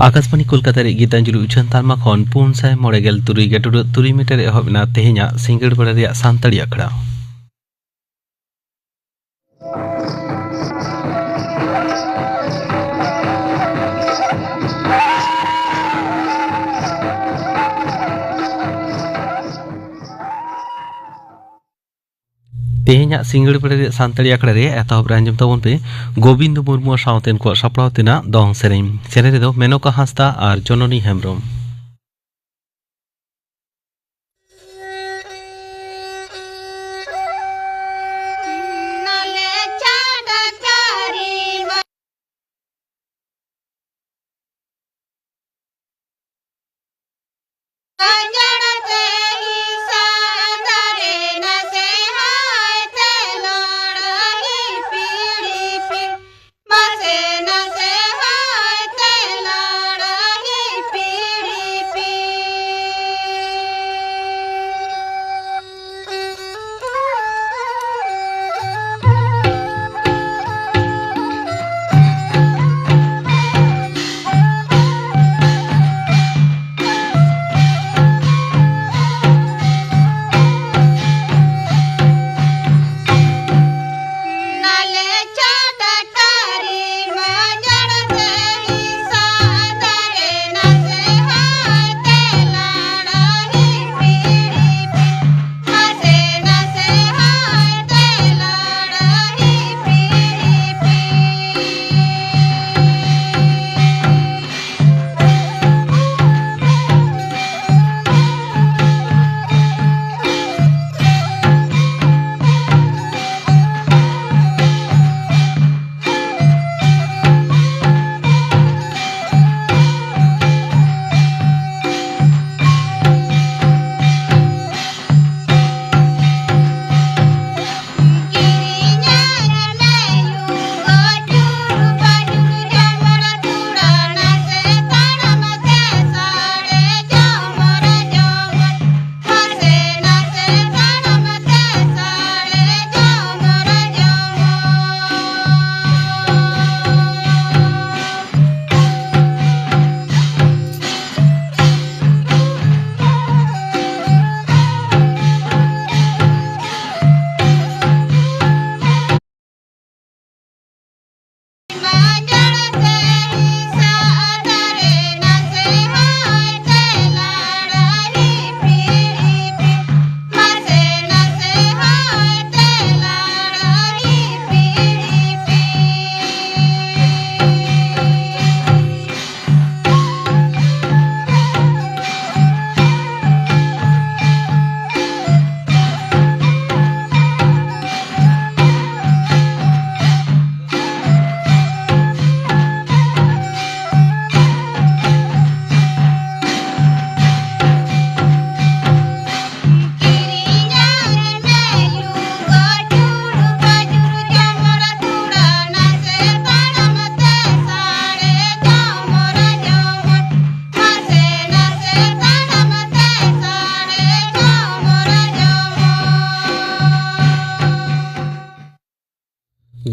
आकाशवाणी कोलकाता गीतांजलि उछन तालमा खन 493 मीटर एहबना तेहेኛ सिंगड़ बड़ा सानताड़ी अखड़ा तेहेኛ सिंगड़ बड़ा सानताड़ी अखड़ा रे एतहब रंजम तबन पे गोविंद मुर्मू सावतेन को सपड़ाव तेना दong सेरें रे दो मेनका हांसदा और जननी हेम्ब्रम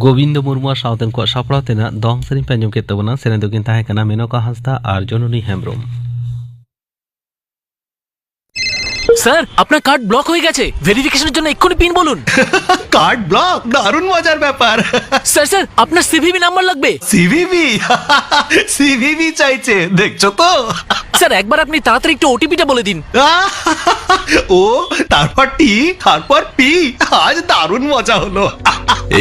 गोविंद मुर्मू सावतेन को सपड़ाव तेना दong सेरें पे आंजम केद तबोना सेरें दो किन ताहें कना मेनका हांसदा और जननी हेम्ब्रम স্যার আপনার কার্ড ব্লক হয়ে গেছে ভেরিফিকেশনের জন্য এক্ষুনি পিন বলুন কার্ড ব্লক দারুণ মজার ব্যাপার স্যার স্যার আপনার সিভিভি নাম্বার লাগবে সিভিভি সিভিভি চাইছে দেখছো তো স্যার একবার আপনি তাড়াতাড়ি একটু ওটিপিটা বলে দিন ও তারপর টি তারপর পি আজ দারুণ মজা হলো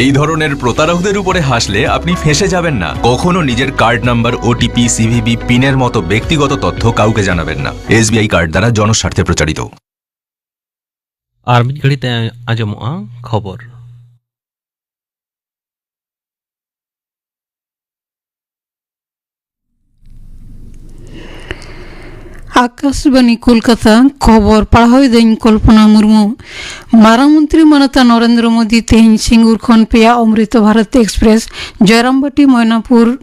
এই ধরনের প্রতারকদের উপরে হাসলে আপনি ফেঁসে যাবেন না কখনো নিজের কার্ড নাম্বার ওটিপি সিভিভি পিনের মতো ব্যক্তিগত তথ্য কাউকে জানাবেন না এসবিআই কার্ড দ্বারা জনস্বার্থে প্রচারিত और मिद घड़ीते आंजमोआ खबर आकाशवाणी कोलकाता खबर पढ़ाई दिन कल्पना मुर्मू मारामंत्री मनता नरेंद्र मोदी तेहन सिंगुर खन पेया अमृत भारत एक्सप्रेस जयरामबाटी मैनापुर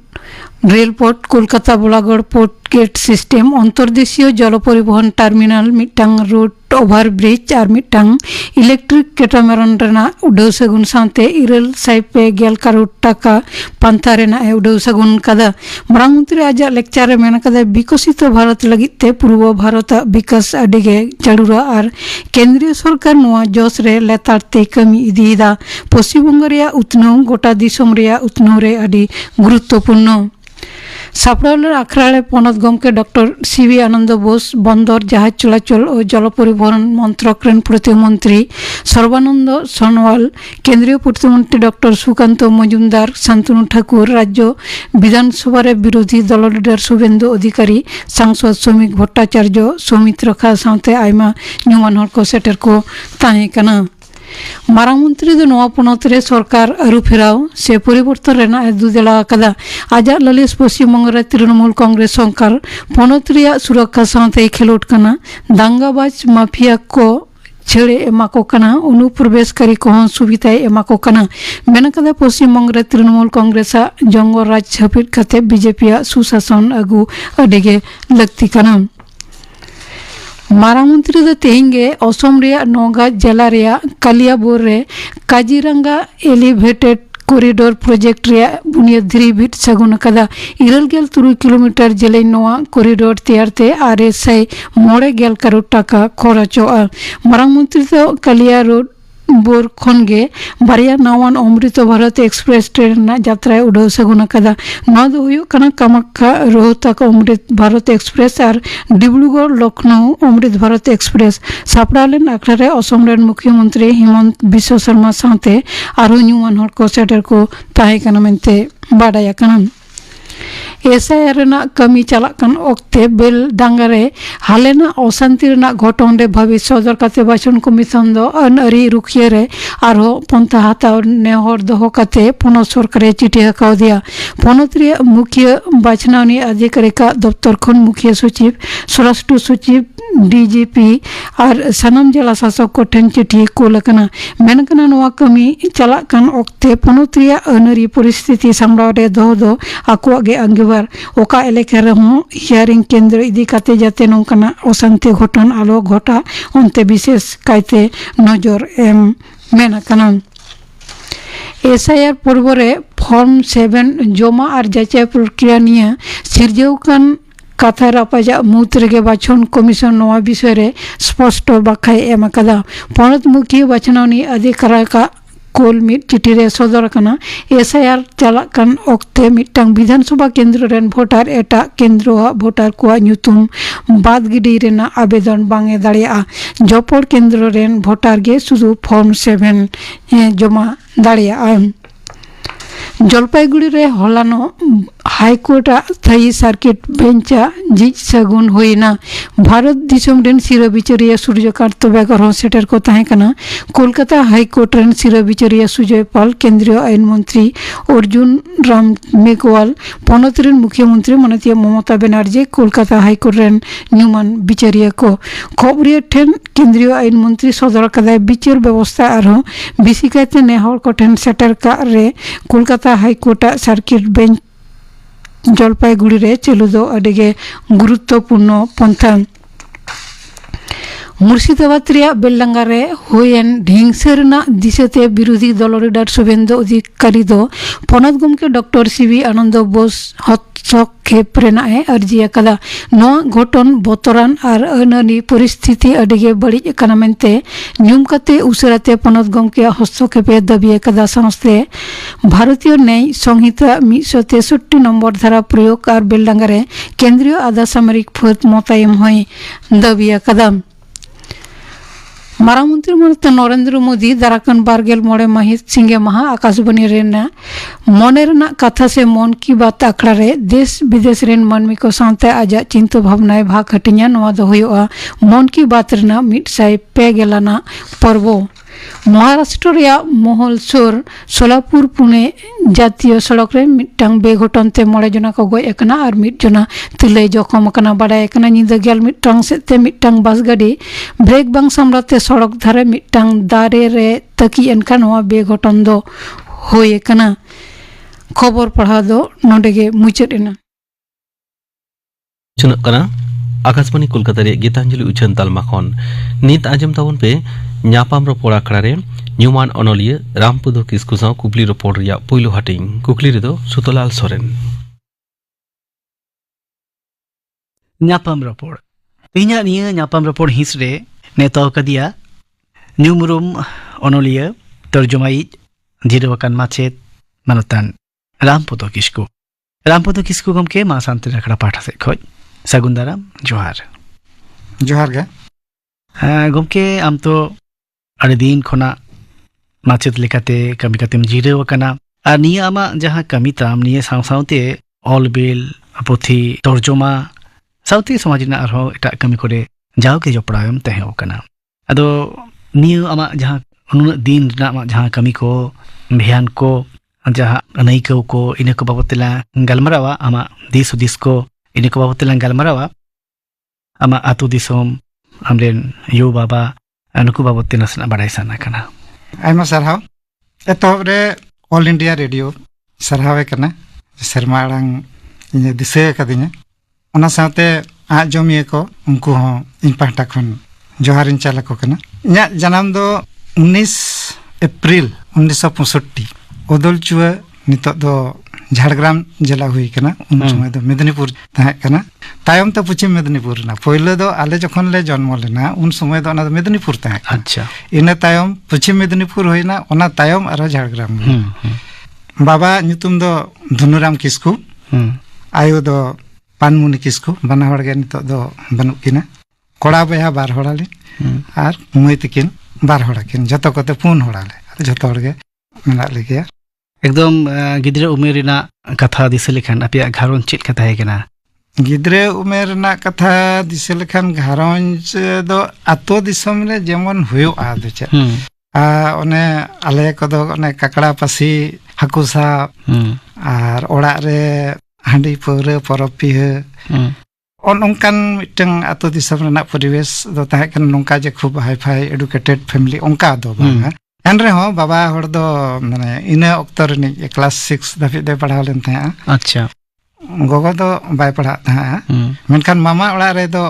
রেলপথ কলকাতা বোলাগড় পোর্ট গেট সিস্টেম অন্তর্দেশীয় জল পরিবহন টার্মিনাল মিটটাং রোড ওভার ব্রিজ আর মিটটাং ইলেকট্রিক ক্যাটামারান রেনা উডাᱹᱣ ᱥᱟᱹᱜᱩᱱ ᱥᱟᱶᱛᱮ 950 ᱠᱟᱨᱳᱲ ᱴᱟᱠᱟ ᱯᱟᱱᱛᱷᱟ ᱨᱮᱱᱟᱜ ᱩᱰᱟᱹᱣ ᱥᱟᱹᱜᱩᱱ ᱠᱟᱫᱟ। ᱢᱟᱨᱟᱝ ᱢᱚᱱᱛᱨᱤ ᱟᱡᱟᱜ ᱞᱮᱠᱪᱟᱨ ᱨᱮ ᱢᱮᱱ ᱠᱟᱫᱟ ᱵᱤᱠᱚᱥᱤᱛᱚ ᱵᱷᱟᱨᱚᱛ ᱞᱟᱹᱜᱤᱫ ᱛᱮ ᱯᱩᱨᱵᱚ ᱵᱷᱟᱨᱚᱛᱟᱜ ᱵᱤᱠᱟᱥ ᱟᱹᱰᱤᱜᱮ ᱡᱟᱹᱨᱩᱲᱟ ᱟᱨ ᱠᱮᱱᱫᱨᱤᱭᱚ ᱥᱚᱨᱠᱟর ᱱᱚᱣᱟ ᱡᱚᱥ ᱨᱮ ᱞᱮᱛᱟᱲ ᱛᱮ ᱠᱟᱹᱢᱤ ᱤᱫᱤᱭᱮᱫᱟ। ᱯᱚᱥᱪᱤᱢ ᱵᱚᱝᱜᱚ ᱨᱮᱭᱟᱜ ᱩᱛᱱᱟᱹᱣ ᱜᱚᱴᱟ ᱫᱤᱥᱚᱢ ᱨᱮᱭᱟᱜ ᱩᱛᱱᱟᱹᱣ ᱨᱮ ᱟᱹᱰᱤ গুরুত্বপূর্ণ। সাপড়ালের আখড়ায় পনত গমকে ডক্টর সিভি আনন্দ বোস বন্দর জাহাজ চলাচল ও জল পরিবহন মন্ত্রক রেন প্রতিমন্ত্রী সর্বানন্দ সোনোয়াল কেন্দ্রীয় প্রতিমন্ত্রী ডক্টর সুকান্ত মজুমদার শান্তনু ঠাকুর রাজ্য বিধানসভার বিরোধী দল লিডার শুভেন্দু অধিকারী সাংসদ শ্রমিক ভট্টাচার্য সৌমিত্র খা সাথে আইমা ᱧᱩᱢᱟᱱ ᱦᱚᱲ ᱠᱚ ᱥᱮᱴᱮᱨ ᱠᱚ ᱛᱟᱦᱮᱸ ᱠᱟᱱᱟ। ᱢᱟᱨᱟᱝ ᱢᱚᱱᱛᱨᱤ ᱫᱚ ᱱᱚᱣᱟ ᱯᱚᱱᱚᱛ ᱨᱮ ᱥᱚᱨᱠᱟর ᱟᱹᱨᱩ ᱯᱷᱮᱨᱟᱣ ᱥᱮ ᱯᱚᱨᱤᱵᱚᱨᱛᱚᱱ ᱨᱮᱱᱟᱜ ᱫᱩᱫᱮᱞᱟ ᱟᱠᱟᱫᱟ। ᱟᱡᱟᱜ ᱞᱟᱹᱞᱤᱥ ᱯᱚᱥᱪᱤᱢ ᱵᱚᱝᱜᱚ ᱨᱮ ᱛᱨᱤᱱᱢূᱞ ᱠᱚᱝᱜᱨᱮᱥ ᱥᱚᱨᱠᱟর ᱯᱚᱱᱚᱛ ᱨᱮᱭᱟᱜ ᱥᱩᱨᱚᱠᱠᱷᱟ ᱥᱟᱶᱛᱮ ᱠᱷᱮᱞᱳᱰ ᱠᱟᱱᱟ। ᱫᱟᱝᱜᱟᱵᱟᱡ ᱢᱟফᱤয়া ᱠᱚ ছেড়ে এমা কো কানা অনুপ্রবেশকারী কহন সুবিধায় এমা কো কানা। মেন কাদা পশ্চিম বঙ্গ রে তৃণমূল কংগ্রেস জঙ্গ রাজ ᱦᱟᱹᱯᱤᱫ ᱠᱟᱛᱮ বিজেপি সুশাসন আগু আডিগে লক্তি কানা। মারাং মন্ত্রী ᱫᱚ ᱛᱮᱦᱮᱧ ᱜᱮ অসম ᱨᱮᱭᱟᱜ ᱱᱚᱜᱟ ᱡᱮᱞᱟ ᱨᱮᱭᱟᱜ কালিয়াবোর রে কাজিরাঙ্গা এলিভেটেড করিডোর প্রজেক্ট রেᱭᱟᱜ বুনিয়াদ ᱫᱷᱤᱨᱤ ᱵᱤᱫ ᱥᱟᱹᱜᱩᱱ ᱟᱠᱟᱫᱟ। 83 কিলোমিটার জেলায় নোয়া করিডোর তেয়ারতে 990 কারোড় টাকা খরচᱚᱜᱼᱟ। মারাং মন্ত্রী ᱫᱚ কালিয়া রোড বোর খনগে বারিয়া নাওয়ান অমৃত ভারত এক্সপ্রেস ট্রেন ᱨᱮᱱᱟᱜ যাত্রায় উডাᱹᱣ ᱥᱟᱹᱜᱩᱱ ᱟᱠᱟᱫᱟ। ᱱᱚᱣᱟ ᱫᱚ ᱦᱩᱭᱩᱜ ᱠᱟᱱᱟ কামাখ্যা রোহᱛᱟᱠ অমৃত ভারত এক্সপ্রেস আর ডিব্রুগড় লখনৌ অমৃত ভারত এক্সপ্রেস। সাপড়াᱣ ᱞᱮᱱ ᱟᱠᱷᱲᱟ ᱨᱮ অসম ᱨᱮᱱ মুখ্যমন্ত্রী হিমন্ত বিশ্ব শর্মা সাথে আরও ᱧᱩᱢᱟᱱ ᱦᱚᱲ ᱠᱚ ᱥᱮᱴᱮᱨ ᱠᱚ ᱛᱟᱦᱮᱸ ᱠᱟᱱᱟ ᱢᱮᱱᱛᱮ ᱵᱟᱰᱟᱭ ᱟᱠᱟᱱᱟ। এসআইআর রেনাᱜ ᱠᱟᱹᱢᱤ ᱪᱟᱞᱟᱜ ᱠᱟᱱ ᱚᱠᱛᱮ বেলডাঙ্গা রে হালেনাᱜ অশান্তি রেনাᱜ ঘটন রে ভাবি সদর কাতে বাচন কমিশন ᱫᱚ ᱟᱹᱱ ᱟᱹᱨᱤ ᱨᱩᱠᱷᱤᱭᱟᱹ ᱨᱮ ᱟᱨᱦᱚᱸ ᱯᱚᱱᱛᱷᱟ ᱦᱟᱛᱟᱣ ᱱᱮᱦᱚᱨ ᱫᱚᱦᱚ ᱠᱟᱛᱮ ᱯᱚᱱᱚᱛ ᱥᱚᱨᱠᱟᱨᱮ ᱪᱤᱴᱷᱤ ᱟᱠᱟᱣᱫᱮᱭᱟ। ᱯᱚᱱᱚᱛ ᱨᱮᱭᱟᱜ ᱢᱩᱠᱷᱤᱭᱟᱹ ᱵᱟᱪᱷᱱᱟᱣᱱᱤ ᱟধিᱠᱟᱨᱤᱠᱟᱜ ᱫᱚᱯᱛᱚᱨ ᱠᱷᱚᱱ ᱢᱩᱠᱷᱤᱭᱟᱹ ᱥᱚᱪᱤᱵ ᱥᱚᱨᱟᱥᱴᱨᱚ ᱥᱚᱪᱤᱵ ডিজিপি আর সানাম জেলা শাসক ᱠᱚ ᱴᱷᱮᱱ চিঠি ᱠᱳᱞ ᱟᱠᱟᱱᱟ। ᱢᱮᱱ ᱠᱟᱱᱟ ᱱᱚᱣᱟ ᱠᱟᱹᱢᱤ ᱪᱟᱞᱟᱜ ᱠᱟᱱ ᱚᱠᱛᱮ ᱯᱚᱱᱚᱛ ᱨᱮᱭᱟᱜ ᱟᱹᱱ ᱟᱹᱨᱤ ᱯᱚᱨᱤᱥᱛᱷᱤᱛᱤ ᱥᱟᱢᱲᱟᱣ ᱨᱮ ᱫᱚᱦᱚ ᱫᱚ ᱟᱠᱚᱣᱟᱜ ᱜᱮ ᱟᱸᱜᱤᱵᱷᱟᱨ। ᱚᱠᱟ ᱮᱞᱟᱠᱟ ᱨᱮᱦᱚᱸ হিয়ারিং কেন্দ্র ইদি কাতে যাতে নঙ্কানা অশান্তি ঘটন আলো ঘটা অন্তে বিশেষ কাইতে নজর এম মেন আকানা। এসআইআর পূর্বরে ফর্ম 7 জমা আর যাচাই প্রক্রিয়া নিয়ে সিরজেও কান কাথা রাপাজা মুত রেগে বাছন কমিশন নোয়া বিষয়ে স্পষ্ট ব্যাখ্যায় এম আকাদা। পনত মুখিয়া বাছনাওনি আধিকারিকা কোল মিট চিঠি রে সদর কানা এসআইআর চালাক কান অক্তে মিটটাং বিধানসভা কেন্দ্র রেন ভোটার এটা কেন্দ্র ভোটার কোয়া ᱧᱩᱛᱩᱢ বাদ গিডি রেনা আবেদন বাঙে দাঁড়িয়েগᱼᱟ। জপড় কেন্দ্র রেন ভোটার গে শুধু ফর্ম 7 জমা দাঁড়িয়েগᱼᱟ। জলপাইগুড়ি রে হলানো হাইকোর্ট থাই সার্কিট বেঞ্চা ঝিজ সাগুন হইনা। ভারত দিশম রেন সিরা বিচারিয়া সূর্যকান্ত বেগর হো সেটার কো তাহেं কানা। কলকাতা হাইকোর্ট রেন সিরা বিচারিয়া সুজয় পাল কেন্দ্রীয় আইন মন্ত্রী অর্জুন রাম মেঘওয়াল পনত রেন মুখ্যমন্ত্রী মাননীয় মমতা ব্যানার্জি কলকাতা হাইকোর্ট রেন ᱧᱩᱢᱟᱱ বিচারিয়া কো খবরিয়া ঠেন কেন্দ্রীয় আইন মন্ত্রী সদর কাদায় বিচার ব্যবস্থা আরও বেশি কাইতে নেহর কো ঠেন সেটার কা রে Kolkata high court circuit bench Jalpaiguri রে চালু দো আডিগে গুরুত্বপূর্ণ পন্থা। মুর্শিদাবাদ রেয়াᱜ বেলডাঙ্গা রে ᱦᱩᱭᱮᱱ ঢিংᱥᱟᱹ ᱨᱮᱱᱟᱜ ᱫᱤᱥᱟᱹᱛᱮ বিরোধী দল লিডার শুভেন্দু অধিকারী ᱫᱚ ᱯᱚᱱᱚᱛ ᱜᱚᱢᱠᱮ ডক্টর সিভি আনন্দ বোস হস্তক্ষেপ ᱨᱮᱱᱟᱜ ᱮ ᱟᱹᱨᱡᱤ ᱟᱠᱟᱫᱟ। ᱱᱚᱣᱟ ᱜᱷᱚᱴᱚᱱ ᱵᱚᱛᱚᱨᱟᱱ ᱟᱨ ᱟᱹᱱᱟᱹᱨᱤ ᱯᱚᱨᱤᱥᱛᱷᱤᱛᱤ ᱟᱹᱰᱤᱜᱮ ᱵᱟᱹᱲᱤᱡ ᱟᱠᱟᱱᱟ ᱢᱮᱱᱛᱮ ᱧᱩᱢ ᱠᱟᱛᱮ ᱩᱥᱟᱹᱨᱟᱛᱮ ᱯᱚᱱᱚᱛ ᱜᱚᱢᱠᱮᱭᱟᱜ ᱦᱚস্তক্ষেপ ᱮ দাবি আকাদা। ᱥᱟᱶᱛᱮ ভারতীয় ন্যায় সংহিতা 163 নম্বর ধারা প্রয়োগ আর বেলডাঙ্গা রে কেন্দ্রীয় আধা সামরিক ফাঁদ মোতায়েন হয়ে দাবি আকাদা। মারাং মন্ত্রী মাননীয় নরেন্দ্র মোদী দারাকান 12 মাহিত সিঙ্গে মাহা আকাশবাণী রেনা মনে রেনা কথা সে মন কি বাত আখড়া রে দেশ বিদেশ রেন মানমি কো সাথে আজা চিন্তা ভাবনায় ভাগ হাটিña নোয়া ᱫᱚ ᱦᱩᱭᱩᱜᱼᱟ মন কি বাত রেনা 150 আনা পর্ব। মহারাষ্ট্র রেᱭᱟᱜ মহল সুর সোলাপুর পুনে জাতীয় সড়ক রে মিটটাং বেঘটন তে 9 জনা কো গoj একনা আর মিট জনা তিলাই জখম akana বাড়ায় একনা নিদা গেল মিটটাং সেতে মিটটাং বাস গাড়ি ব্রেক বাং সামরাতে সড়ক ধারে মিটটাং দারে রে তাকি এনকা নোয়া বেঘটন দো হই একনা। खबर पढ़ाव दो नोडे गे मुचाद एना। चुनक कना आकाशवाणी कोलकाता रे गीतांजलि उछन तालमा खन नित आजम ताबन पे ᱧᱟᱯᱟᱢ ᱨᱚᱯᱚᱲ ᱟᱠᱷᱲᱟ ᱨᱮ ᱧᱩᱢᱟᱱ ᱚᱱᱚᱞᱤᱭᱟᱹ ᱨᱟᱢᱯᱩᱫᱚ ᱠᱤᱥᱠᱩ ᱥᱟᱶ ᱠᱩᱠᱞᱤ ᱨᱚᱯᱚᱲ ᱨᱮᱭᱟᱜ ᱯᱳᱭᱞᱳ ᱦᱟᱹᱴᱤᱧ ᱠᱩᱠᱞᱤ ᱨᱮᱫᱚ ᱥᱩᱛᱚᱞᱟᱞ ᱥᱚᱨᱮᱱ᱾ ᱧᱟᱯᱟᱢ ᱨᱚᱯᱚᱲ ᱤᱧᱟᱹᱜ ᱱᱤᱭᱟᱹ ᱧᱟᱯᱟᱢ ᱨᱚᱯᱚᱲ ᱦᱤᱸᱥ ᱨᱮ ᱱᱮᱛᱟᱣ ᱠᱟᱫᱤᱭᱟ ᱧᱩᱢᱩᱨᱩᱢ ᱚᱱᱚᱞᱤᱭᱟᱹ ᱛᱚᱨᱡᱚᱢᱟᱭᱤᱡ ᱡᱤᱨᱟᱹᱣ ᱟᱠᱟᱱ ᱢᱟᱪᱮᱫ ᱢᱟᱱᱚᱛᱟᱱ ᱨᱟᱢᱯᱚᱫᱚ ᱠᱤᱥᱠᱩ᱾ ᱨᱟᱢᱯᱚᱫᱚ ᱠᱤᱥᱠᱩ ᱜᱚᱢᱠᱮ ᱢᱟ ᱥᱟᱱᱛᱟᱲᱤ ᱟᱠᱷᱲᱟ ᱯᱟᱦᱴᱟ ᱥᱮᱫ ᱠᱷᱚᱡ ᱥᱟᱹᱜᱩᱱ ᱫᱟᱨᱟᱢ, ᱡᱚᱦᱟᱨ᱾ ᱡᱚᱦᱟᱨ ᱜᱮ ᱜᱚᱢᱠᱮ ᱟᱢ ᱛᱚ ᱟᱹᱰᱤ ᱫᱤᱱ ᱠᱷᱚᱱᱟᱜ ᱢᱟᱪᱮᱫ ᱞᱮᱠᱟᱛᱮ ᱠᱟᱹᱢᱤ ᱠᱟᱛᱮᱢ ᱡᱤᱨᱟᱹᱣ ᱟᱠᱟᱱᱟ ᱟᱨ ᱱᱤᱭᱟᱹ ᱟᱢᱟᱜ ᱡᱟᱦᱟᱸ ᱠᱟᱹᱢᱤ ᱛᱟᱢ ᱱᱤᱭᱟᱹ ᱥᱟᱶ ᱥᱟᱶᱛᱮ ᱚᱞ ᱵᱤᱞ, ᱯᱩᱛᱷᱤ ᱛᱚᱨᱡᱚᱢᱟ ᱥᱟᱶᱛᱮ ᱥᱚᱢᱟᱡᱽ ᱨᱮᱱᱟᱜ ᱟᱨᱦᱚᱸ ᱮᱴᱟᱜ ᱠᱟᱹᱢᱤ ᱠᱚᱨᱮ ᱡᱟᱣᱜᱮ ᱡᱚᱯᱲᱟᱣᱮᱢ ᱛᱟᱦᱮᱸ ᱟᱠᱟᱱᱟ᱾ ᱟᱫᱚ ᱱᱤᱭᱟᱹ ᱟᱢᱟᱜ ᱡᱟᱦᱟᱸ ᱱᱩᱱᱟᱹᱜ ᱫᱤᱱ ᱨᱮᱱᱟᱜ ᱟᱢᱟᱜ ᱡᱟᱦᱟᱸ ᱠᱟᱹᱢᱤ ko ᱵᱷᱮᱭᱟᱱ ko ᱡᱟᱦᱟᱸ ᱟᱹᱱᱟᱹᱭᱠᱟᱹᱣ ko ᱤᱱᱟᱹ ko ᱵᱟᱵᱚᱫ ᱛᱮᱞᱟᱝ ᱜᱟᱞᱢᱟᱨᱟᱣᱟ, ᱟᱢᱟᱜ ᱫᱤᱥ ᱦᱩᱫᱤᱥ ko ᱤᱱᱟᱹ ko ᱵᱟᱵᱚᱫ ᱛᱮᱞᱟᱝ ᱜᱟᱞᱢᱟᱨᱟᱣᱟ, ᱟᱢᱟᱜ ᱟᱹᱛᱩ ᱫᱤᱥᱚᱢ, ᱟᱢᱨᱮᱱ ᱭᱩ ᱵᱟᱵᱟ ᱱᱩᱠᱩ ᱵᱟᱵᱚᱫ ᱛᱮ ᱱᱟᱥᱮᱱᱟᱜ ᱵᱟᱲᱟᱭ ᱥᱟᱱᱟ ᱠᱟᱱᱟ᱾ ᱟᱭᱢᱟ ᱥᱟᱨᱦᱟᱣ᱾ ᱮᱛᱚᱦᱚᱵ ᱨᱮ ᱚᱞ ᱤᱱᱰᱤᱭᱟ ᱨᱮᱰᱤᱭᱳ ᱥᱟᱨᱦᱟᱣᱮ ᱠᱟᱱᱟ, ᱥᱮᱨᱢᱟ ᱟᱲᱟᱝ ᱤᱧ ᱫᱤᱥᱟᱹ ᱟᱠᱟᱫᱤᱧᱟ। ᱚᱱᱟ ᱥᱟᱶᱛᱮ ᱟᱸᱡᱚᱢᱤᱭᱟᱹ ᱠᱚ ᱩᱱᱠᱩ ᱦᱚᱸ ᱤᱧ ᱯᱟᱦᱴᱟ ᱠᱷᱚᱱ ᱡᱚᱦᱟᱨᱤᱧ ᱪᱟᱞ ᱟᱠᱚ ᱠᱟᱱᱟ। ᱤᱧᱟᱹᱜ ᱡᱟᱱᱟᱢ ᱫᱚ 19 ᱮᱯᱨᱤᱞ 1965 ᱚᱫᱚᱞᱪᱩᱣᱟᱹ, ᱱᱤᱛᱚᱜ ᱫᱚ ঝাড়গ্রাম জেলা হুই কানা। উন সময় ᱫᱚ মেদিনীপুর ᱛᱟᱦᱮᱸ ᱠᱟᱱᱟ। ᱛᱟᱭᱚᱢ ᱛᱮ ᱯᱚᱪᱷᱤᱢ ᱢᱮদিনীপুর ᱨᱮᱱᱟ। ᱯᱳᱭᱞᱳ ᱫᱚ ᱟᱞᱮ ᱡᱚᱠᱷᱚᱱ ᱞᱮ ᱡᱚᱱᱢᱚ ᱞᱮᱱᱟ ᱩᱱ সময় ᱫᱚ ᱚᱱᱟ ᱫᱚ মেদিনীপুর ᱛᱟᱦᱮᱸ ᱠᱟᱱᱟ। ᱟᱪᱪᱷᱟ। ᱤᱱᱟᱹ ᱛᱟᱭᱚᱢ ᱯᱚᱪᱷᱤᱢ মেদিনীপুর ᱦᱩᱭᱱᱟ, ᱚᱱᱟ ᱛᱟᱭᱚᱢ ᱟᱨᱚ ঝাড়গ্রাম। ᱵᱟᱵᱟ ᱧᱩᱛᱩᱢ ᱫᱚ ধনুরাম কিস্কু, ᱟᱭᱳ ᱫᱚ ᱯᱟᱱᱢᱩᱱᱤ কিস্কু। ᱵᱟᱱᱟ ᱦᱚᱲ ᱜᱮ ᱱᱤᱛᱚᱜ ᱫᱚ ᱵᱟᱹᱱᱩᱜ ᱠᱤᱱᱟ। ᱠᱚᱲᱟ ᱵᱚᱭᱦᱟ 2 ᱦᱚᱲᱟᱞᱤᱧ ᱟᱨ ᱢᱟᱹᱭ ᱛᱟᱹᱠᱤᱱ 2 ᱦᱚᱲᱟᱠᱤᱱ, ᱡᱚᱛᱚ ᱠᱚᱛᱮ 4 ᱦᱚᱲᱟᱞᱮ। ᱡᱚᱛᱚ ᱦᱚᱲ ᱜᱮ ᱢᱮᱱᱟᱜ ᱞᱮᱜᱮᱭᱟ। ᱮᱠᱫᱚᱢ ᱜᱤᱫᱽᱨᱟᱹ ᱩᱢᱮᱨ ᱨᱮᱱᱟᱜ ᱠᱟᱛᱷᱟ ᱫᱤᱥᱟᱹ ᱞᱮᱠᱷᱟᱱ ᱟᱯᱮᱭᱟᱜ ᱜᱷᱟᱨᱚᱸᱡᱽ ᱪᱮᱫ ᱞᱮᱠᱟ ᱛᱟᱦᱮᱸ ᱠᱟᱱᱟ? ᱜᱤᱫᱽᱨᱟᱹ ᱩᱢᱮᱨ ᱨᱮᱱᱟᱜ ᱠᱟᱛᱷᱟ ᱫᱤᱥᱟᱹ ᱞᱮᱠᱷᱟᱱ ᱜᱷᱟᱨᱚᱸᱡᱽ ᱫᱚ ᱟᱛᱳ ᱫᱤᱥᱚᱢ ᱨᱮ ᱡᱮᱢᱚᱱ ᱦᱩᱭᱩᱜᱼᱟ ᱟᱫᱚ ᱪᱮᱫ, ᱚᱱᱮ ᱟᱞᱮ ᱠᱚᱫᱚ ᱚᱱᱮ ᱠᱟᱠᱲᱟ ᱯᱟᱹᱥᱤ, ᱦᱟᱹᱠᱩ ᱥᱟᱵ, ᱟᱨ ᱚᱲᱟᱜ ᱨᱮ ᱦᱟᱺᱰᱤ ᱯᱟᱹᱣᱨᱟᱹ, ᱯᱚᱨᱚᱵᱽ ᱯᱤᱦᱟᱹ, ᱚᱱᱠᱟᱱ ᱢᱤᱫᱴᱟᱝ ᱟᱛᱳ ᱫᱤᱥᱚᱢ ᱨᱮᱱᱟᱜ ᱯᱚᱨᱤᱵᱮᱥ ᱫᱚ ᱛᱟᱦᱮᱸ ᱠᱟᱱᱟ। ᱱᱚᱝᱠᱟ ᱡᱮ ᱠᱷᱩᱵ ᱦᱟᱭᱯᱷᱟᱭ ᱮᱰᱩকেটেড ᱯᱷᱮᱢᱤᱞᱤ ᱚᱱᱠᱟ ᱫᱚ ᱵᱟᱝᱟ। ᱮᱱᱨᱮᱦᱚᱸ ᱵᱟᱵᱟ ᱦᱚᱲ ᱫᱚ ᱢᱟᱱᱮ ᱤᱱᱟᱹ ᱚᱠᱛᱚ ᱨᱤᱱᱤᱡ ᱠᱞᱟᱥ 6 ᱫᱷᱟᱹᱵᱤᱡ ᱫᱚᱭ ᱯᱟᱲᱦᱟᱣ ᱞᱮᱱ ᱛᱟᱦᱮᱸᱜᱼᱟ। ᱟᱪᱪᱷᱟ। ᱜᱚᱜᱚ ᱫᱚ ᱵᱟᱭ ᱯᱟᱲᱦᱟᱜ ᱛᱟᱦᱮᱸᱜᱼᱟ। ᱢᱮᱱᱠᱷᱟᱱ ᱢᱟᱢᱟ ᱚᱲᱟᱜ ᱨᱮᱫᱚ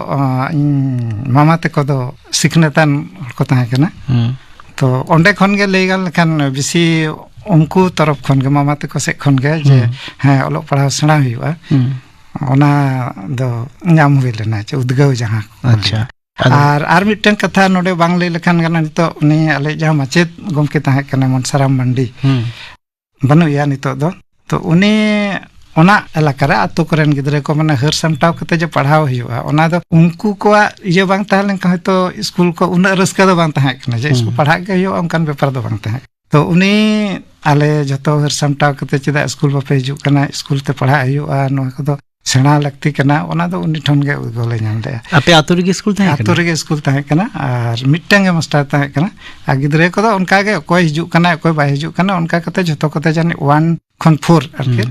ᱢᱟᱢᱟ ᱛᱮᱠᱚ ᱫᱚ ᱥᱤᱠᱷᱱᱟᱹᱛᱟᱱ ᱦᱚᱲ ᱠᱚ ᱛᱟᱦᱮᱸ ᱠᱟᱱᱟ। ᱛᱚ ᱚᱸᱰᱮ ᱠᱷᱚᱱ ᱜᱮ ᱞᱟᱹᱭ ᱜᱟᱱ ᱞᱮᱠᱷᱟᱱ ᱵᱮᱥᱤ ᱩᱱᱠᱩ ᱛᱚᱨᱚফ ᱠᱷᱚᱱ ᱜᱮ, ᱢᱟᱢᱟ ᱛᱮᱠᱚ ᱥᱮᱫ ᱠᱷᱚᱱ ᱜᱮ ᱡᱮ ᱦᱮᱸ ᱚᱞᱚᱜ ᱯᱟᱲᱦᱟᱣ ᱥᱮᱬᱟ ᱦᱩᱭᱩᱜᱼᱟ, ᱚᱱᱟ ᱫᱚ ᱧᱟᱢ ᱦᱩᱭ ᱞᱮᱱᱟ, ᱡᱮ ᱩᱫᱽᱜᱟᱹᱣ ᱡᱟᱦᱟᱸ। ᱟᱪᱪᱷᱟ। ᱟᱨ ᱢᱤᱫᱴᱟᱝ ᱠᱟᱛᱷᱟ ᱱᱚᱰᱮ ᱵᱟᱝ ᱞᱟᱹᱭ ᱞᱮᱠᱷᱟᱱ ᱜᱟᱱᱚᱜᱼᱟ, ᱱᱤᱛᱚᱜ ᱩᱱᱤ ᱟᱞᱮ ᱡᱟᱦᱟᱸ ᱢᱟᱪᱮᱫ ᱜᱚᱢᱠᱮ ᱛᱟᱦᱮᱸ ᱠᱟᱱᱟ ᱢᱚᱱᱥᱟᱨᱟᱢ ᱢᱟᱱᱰᱤ, ᱵᱟᱹᱱᱩᱜᱮᱭᱟ ᱱᱤᱛᱚᱜ ᱫᱚ। ᱛᱚ ᱩᱱᱤ ᱚᱱᱟ ᱮᱞᱟᱠᱟ ᱨᱮ ᱟᱛᱳ ᱠᱚᱨᱮᱱ ᱜᱤᱫᱽᱨᱟᱹ ko ᱢᱟᱱᱮ ᱦᱟᱹᱨ ᱥᱟᱢᱴᱟᱣ ᱠᱟᱛᱮ ᱡᱮ ᱯᱟᱲᱦᱟᱣ ᱦᱩᱭᱩᱜᱼᱟ, ᱚᱱᱟ ᱫᱚ ᱩᱱᱠᱩ ᱠᱚᱣᱟᱜ ᱤᱭᱟᱹ ᱵᱟᱝ ᱛᱟᱦᱮᱸ ᱞᱮᱱᱠᱷᱟᱱ ᱦᱚᱭᱛᱳ ᱤᱥᱠᱩᱞ ᱠᱚ ᱩᱱᱟᱹᱜ ᱨᱟᱹᱥᱠᱟᱹ ᱫᱚ ᱵᱟᱝ ᱛᱟᱦᱮᱸ ᱠᱟᱱᱟ, ᱡᱮ ᱤᱥᱠᱩᱞ ᱯᱟᱲᱦᱟᱜ ᱜᱮ ᱦᱩᱭᱩᱜᱼᱟ ᱚᱱᱠᱟन ᱵᱮᱯᱟর ᱫᱚ ᱵᱟᱝ ᱛᱟᱦᱮᱸ। ᱛᱚ ᱩᱱᱤ ᱟᱞᱮ ᱡᱚᱛᱚ ᱦᱟᱹᱨ ᱥᱟᱢᱴᱟᱣ ᱠᱟᱛᱮ ᱪᱮᱫᱟᱜ ᱤᱥᱠᱩᱞ ᱵᱟᱯᱮ ᱦᱤᱡᱩᱜ ᱠᱟᱱᱟ, ᱤᱥᱠᱩᱞ ᱛᱮ ᱯᱟᱲᱦᱟᱜ ᱦᱩᱭᱩᱜᱼᱟ, ᱱᱚᱣᱟ ᱠᱚᱫᱚ ᱥᱮᱬᱟ ᱞᱟᱹᱠᱛᱤ ᱠᱟᱱᱟ, ᱚᱱᱟ ᱫᱚ ᱩᱱᱤ ᱴᱷᱮᱱ ᱜᱮ ᱩᱫᱽᱜᱟᱹᱣ ᱞᱮ ᱧᱟᱢ ᱞᱮᱜᱼᱟ। ᱟᱯᱮ ᱟᱹᱛᱩ ᱨᱮᱜᱮ ᱤᱥᱠᱩᱞ ᱛᱟᱦᱮᱸ ᱠᱟᱱᱟ? ᱟᱹᱛᱩ ᱨᱮᱜᱮ ᱤᱥᱠᱩᱞ ᱛᱟᱦᱮᱸ ᱠᱟᱱᱟ, ᱟᱨ ᱢᱤᱫᱴᱟᱝ ᱜᱮ ᱢᱟᱥᱴᱟᱨ ᱛᱟᱦᱮᱸ ᱠᱟᱱᱟ। ᱟᱨ ᱜᱤᱫᱽᱨᱟᱹ ᱠᱚᱫᱚ ᱚᱱᱠᱟ ᱜᱮ ᱚᱠᱚᱭ ᱦᱤᱡᱩᱜ ᱠᱟᱱᱟ ᱚᱠᱚᱭ ᱵᱟᱭ ᱦᱤᱡᱩᱜ ᱠᱟᱱᱟ, ᱚᱱᱠᱟ ᱠᱟᱛᱮ ᱡᱷᱚᱛᱚ ᱠᱚᱛᱮ ᱡᱟᱹᱱᱤᱡ 1 ᱠᱷᱚᱱ 4 ᱟᱨᱠᱤ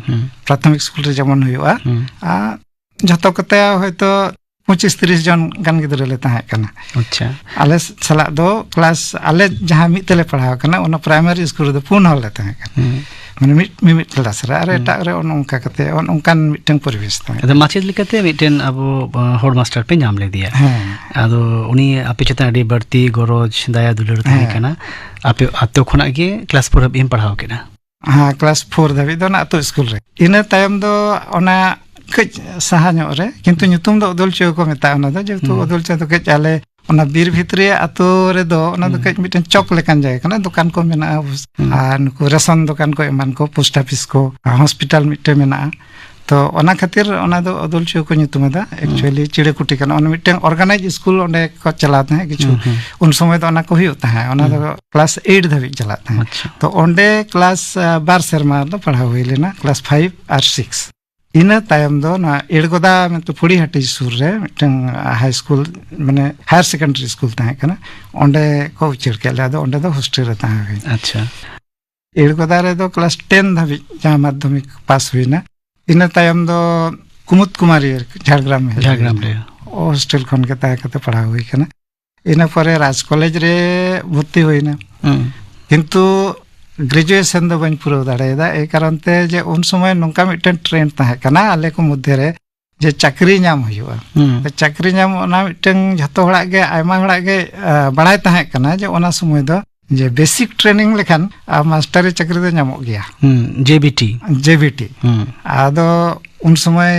ᱯᱨᱟᱛᱷᱚᱢᱤক ᱥᱠᱩᱞ ᱨᱮ ᱡᱮᱢᱚᱱ ᱦᱩᱭᱩᱜᱼᱟ, ᱟᱨ ᱡᱷᱚᱛᱚ ᱠᱚᱛᱮ ᱦᱚᱭᱛᱳ 25-30 জন ᱜᱟᱱ ᱜᱤᱫᱽᱨᱟᱹ ᱞᱮ ᱛᱟᱦᱮᱸ ᱠᱟᱱᱟ। ᱟᱪᱪᱷᱟ। ᱟᱞᱮ ᱥᱟᱞᱟᱜ ᱫᱚ ᱠᱞᱟᱥ ᱟᱞᱮ ᱡᱟᱦᱟᱸ ᱢᱤᱫ ᱛᱮᱞᱮ ᱯᱟᱲᱦᱟᱣ ᱠᱟᱱᱟ ᱚᱱᱟ ᱯᱨᱟᱭᱢᱟᱨᱤ ᱥᱠᱩᱞ ᱨᱮᱫᱚ 4 ᱦᱚᱲ ᱞᱮ ᱛᱟᱦᱮᱸ ᱠᱟᱱᱟ। ᱢᱟᱱᱮ ᱢᱤᱢᱤᱫ ᱠᱞᱟᱥ ᱨᱮ, ᱟᱨ ᱮᱴᱟᱜ ᱨᱮ ᱚᱱᱠᱟ ᱠᱟᱛᱮ ᱚᱱᱠᱟᱱ ᱢᱤᱫᱴᱟᱝ ᱯᱚᱨᱤᱵᱮᱥ ᱛᱟᱦᱮᱸ। ᱟᱫᱚ ᱢᱟᱪᱮᱫ ᱞᱮᱠᱟᱛᱮ ᱢᱤᱫᱴᱮᱱ ᱟᱵᱚ ᱦᱚᱲ ᱢᱟᱥᱴᱟᱨ ᱯᱮ ᱧᱟᱢ ᱞᱮᱫᱮᱭᱟ। ᱦᱮᱸ। ᱟᱫᱚ ᱩᱱᱤ ᱟᱯᱮ ᱪᱮᱛᱟᱱ ᱟᱹᱰᱤ ᱵᱟᱹᱲᱛᱤ ᱜᱚᱨᱚᱡᱽ ᱫᱟᱭᱟ ᱫᱩᱞᱟᱹᱲ ᱛᱟᱦᱮᱸ ᱠᱟᱱᱟ। ᱟᱯᱮ ᱟᱛᱳ ᱠᱷᱚᱱᱟᱜ ᱜᱮ ᱠᱞᱟᱥ 4 ᱦᱟᱹᱵᱤᱡ ᱮᱢ ᱯᱟᱲᱦᱟᱣ ᱠᱮᱫᱟ? ᱦᱮᱸ, ᱠᱞᱟᱥ 4 ᱫᱷᱟᱹᱵᱤᱡ ᱫᱚ ᱚᱱᱟ ᱟᱛᱳ ᱥᱠᱩᱞ ᱨᱮ। ᱤᱱᱟᱹ ᱛᱟᱭᱚᱢ ᱫᱚ ᱚᱱᱟ ᱠᱟᱹᱡ ᱥᱟᱦᱟ ᱧᱚᱜ ᱨᱮ, ᱠᱤᱱᱛᱩ ᱧᱩᱛᱩᱢ ᱫᱚ ᱚᱫᱚᱞᱪᱩᱣᱟᱹ ᱠᱚ ᱢᱮᱛᱟᱜᱼᱟ ᱚᱱᱟ ᱫᱚ, ᱡᱮᱦᱮᱛᱩ ᱚᱫᱚᱞᱪᱩᱣᱟᱹ ᱫᱚ ᱠᱟᱹᱡ ᱟᱞᱮ ᱚᱱᱟ ᱵᱤᱨ ᱵᱷᱤᱛᱨᱤ ᱟᱛᱳ ᱨᱮᱫᱚ ᱚᱱᱟ ᱫᱚ ᱠᱟᱹᱡ ᱢᱤᱫᱴᱮᱱ ᱪᱚᱠ ᱞᱮᱠᱟᱱ ᱡᱟᱭᱜᱟ ᱠᱟᱱᱟ। ᱫᱚᱠᱟᱱ ᱠᱚ ᱢᱮᱱᱟᱜᱼᱟ, ᱟᱨ ᱱᱩᱠᱩ ᱨᱮᱥᱚᱱ ᱫᱚᱠᱟᱱ ᱠᱚ ᱮᱢᱟᱱ ko, post office ko, hospital ᱢᱤᱫᱴᱮᱱ ᱢᱮᱱᱟᱜᱼᱟ। ᱛᱚ ᱚᱱᱟ ᱠᱷᱟᱹᱛᱤᱨ ᱚᱱᱟ ᱫᱚ ᱚᱫᱚᱞᱪᱩᱣᱟᱹ ᱠᱚ ᱧᱩᱛᱩᱢᱮᱫᱟ। ᱮᱠᱪᱩᱭᱮᱞᱤ ᱪᱤᱲᱟᱹᱠᱩᱴᱤ ᱠᱟᱱᱟ। ᱚᱱᱟ ᱢᱤᱫᱴᱮᱱ ᱚᱨᱜᱟᱱᱟᱭᱤᱡ ᱥᱠᱩᱞ ᱚᱸᱰᱮ ᱠᱚ ᱪᱟᱞᱟᱣ ᱛᱟᱦᱮᱸᱫ ᱠᱤᱪᱷᱩ, ᱩᱱ ᱥᱚᱢᱚᱭ ᱫᱚ ᱚᱱᱟ ᱠᱚ ᱦᱩᱭᱩᱜ ᱛᱟᱦᱮᱸᱫ। ᱚᱱᱟ ᱫᱚ ᱠᱞᱟᱥ 8 ᱫᱷᱟᱹᱵᱤᱡ ᱪᱟᱞᱟᱜ ᱛᱟᱦᱮᱸᱫ। ᱛᱚ ᱚᱸᱰᱮ ᱠᱞᱟᱥ 2 ᱥᱮᱨᱢᱟ ᱫᱚ ᱯᱟᱲᱦᱟᱣ ᱦᱩᱭ ᱞᱮᱱᱟ, ᱠᱞᱟᱥ 5 ᱟᱨ 6। ᱤᱱᱟᱹ ᱛᱟᱭᱚᱢ ᱫᱚ ᱱᱚᱣᱟ ᱮᱲᱜᱚᱫᱟ ᱢᱮᱱᱛᱮ ᱯᱷᱩᱲᱤᱦᱟᱹᱴᱤ ᱥᱩᱨ ᱨᱮ ᱢᱤᱫᱴᱟᱝ ᱦᱟই ᱥᱠᱩᱞ ᱢᱟᱱᱮ ᱦᱟᱭᱟᱨ ᱥᱮᱠᱮন্ডারি ᱥᱠᱩᱞ ᱛᱟᱦᱮᱸ ᱠᱟᱱᱟ, ᱚᱸᱰᱮ ᱠᱚ ᱩᱪᱟᱹᱲ ᱠᱮᱫ ᱞᱮᱭᱟ। ᱟᱫᱚ ᱚᱸᱰे ᱫᱚ ᱦᱳᱥᱴᱮᱞ ᱨᱮ ᱛᱟᱦᱮᱸ ᱦᱩᱭ। ᱟᱪᱪᱷᱟ। एड़गोदा रेदो क्लास 10 धाबी जहाँ माध्यमिक पास हुई ना, इना तायम दो कुमुद कुमारी झाड़ग्राम में हॉस्टल खन के ताय कते पढ़ा हुई कना। इना परे राज कॉलेज रे भर्ती हुई ना, किंतु ग्रेजुएशन दो बन पुरव दाड़ेदा ए कारण ते जे उन समय नोंका मिटन ट्रेंड ताहे कना आले को मध्य रे जे चाकरी नाम हुआ तो चाकरी नाम ओना मिटन झतो हड़ा गे आयमा हड़ा गे बड़ाय ताहे कना जे ओना समय दो जे बेसिक ट्रेनिंग लेखान मास्टर चाकरी दो नामो गया जेबीटी आदो उन समय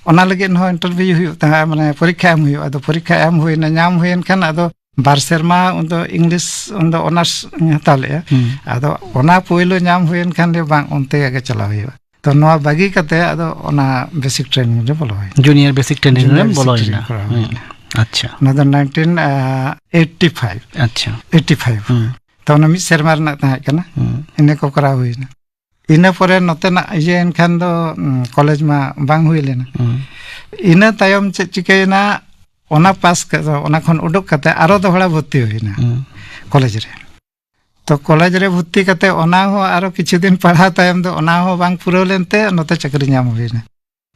ओना लगे न इंटरव्यू हुई ताहे माने परीक्षा एम हुई आदो परीक्षा एम हुई ना नाम हुईन खान आदो बार सेरमा उन इंग्लिश उन ऑनर्स हता ले आदो ओना पहिलो नाम हुईन खान दे बांग उनते आगे चला हुई तो नवा बागी कते आदो ओना बेसिक ट्रेनिंग रे बोलो हुई जूनियर बेसिक ट्रेनिंग रे बोलो हुई अच्छा ना 1985 अच्छा 85 तो ना मिस सेरमा रना ताहे कना इने को करा हुई ना इने परे नते ना ये एनखान दो कॉलेज मा बांग हुई लेना इने तायम चे चिकेना ओना पास ओना खन उडुक कते आरो दोहड़ा भर्ती हुईना कॉलेज रे तो कॉलेज रे भर्ती कते ओना हो आरो किछु दिन पढ़ा तायम दो ओना हो बांग पुरो लेनते नते चाकरी नाम हुईना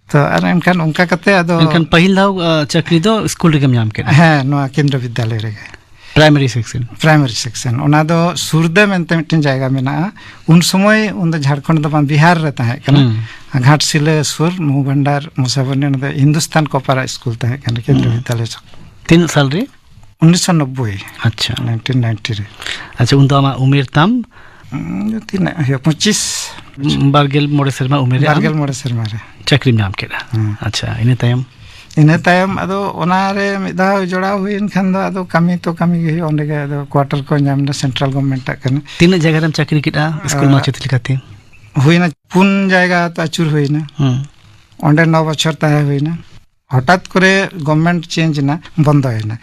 तो आर एनखान उनका कते आदो एनखान पहिल दाव चाकरी दो स्कूल रे नाम के हां नो केंद्र विद्यालय रे प्राइमरी सेक्शन ओना दो सुरदे मेनते मिटन जायगा मेना उन समय उन दो झारखंड दो बिहार रे ताहे कना घाटशिला सुर मुभंडार मुसाबनी न हिंदुस्तान कोपारा स्कूल ताहे कना केंद्र विद्यालय 3 साल रे 1990 अच्छा 1990 रे अच्छा उन तो आमा उमेर ताम तीन 25 बारगेल मोड़े शर्मा उमेर बारगेल मोड़े शर्मा रे चाकरी नाम केड़ा अच्छा इने तायम आदो ओना रे मिदा जोड़ा हुईन खान दो आदो कमी तो कमी गे ओंडे गे आदो क्वार्टर को नाम सेंट्रल गवर्नमेंट कना तीन जगह रे चाकरी केड़ा स्कूल माचेत लिखाते हुईना पुन जायगा तो अचुर हुईना ओंडे 9 बछर ताहे हुईना हठात करे गवर्नमेंट चेंज ना बंद होइना